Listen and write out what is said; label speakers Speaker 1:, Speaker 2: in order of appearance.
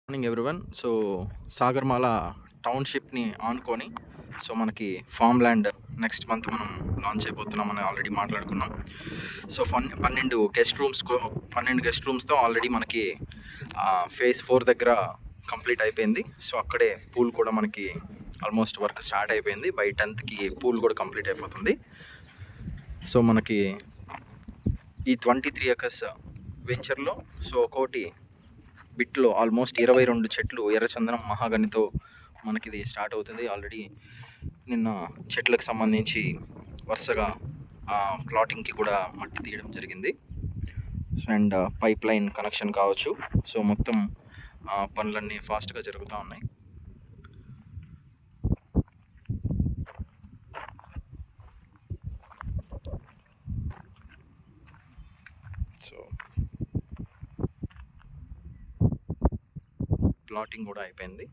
Speaker 1: Morning everyone. So, Sagarmala టౌన్‌షిప్‌ని ఆనుకొని మనకి farm land next month మనం లాంచ్ అయిపోతున్నామని ఆల్రెడీ మాట్లాడుకున్నాం. సో, 12 గెస్ట్ రూమ్స్‌తో ఆల్రెడీ మనకి ఫేజ్ 4 దగ్గర కంప్లీట్ అయిపోయింది. సో, అక్కడే పూల్ కూడా మనకి ఆల్మోస్ట్ వర్క్ స్టార్ట్ అయిపోయింది. బై 10థ్‌కి పూల్ కూడా కంప్లీట్ అయిపోతుంది. సో, మనకి ఈ 23 ఎకర్స్ వెంచర్‌లో ఒక్కోటి బిట్లో ఆల్మోస్ట్ 22 చెట్లు ఎర్రచందనం మహాగనితో మనకిది స్టార్ట్ అవుతుంది. ఆల్రెడీ నిన్న చెట్లకు సంబంధించి వరుసగా ప్లాటింగ్కి కూడా మట్టి తీయడం జరిగింది. అండ్ పైప్ లైన్ కనెక్షన్ కావచ్చు. సో మొత్తం పనులన్నీ ఫాస్ట్గా జరుగుతూ ఉన్నాయి. సో ప్లాటింగ్ కూడా అయిపోయింది.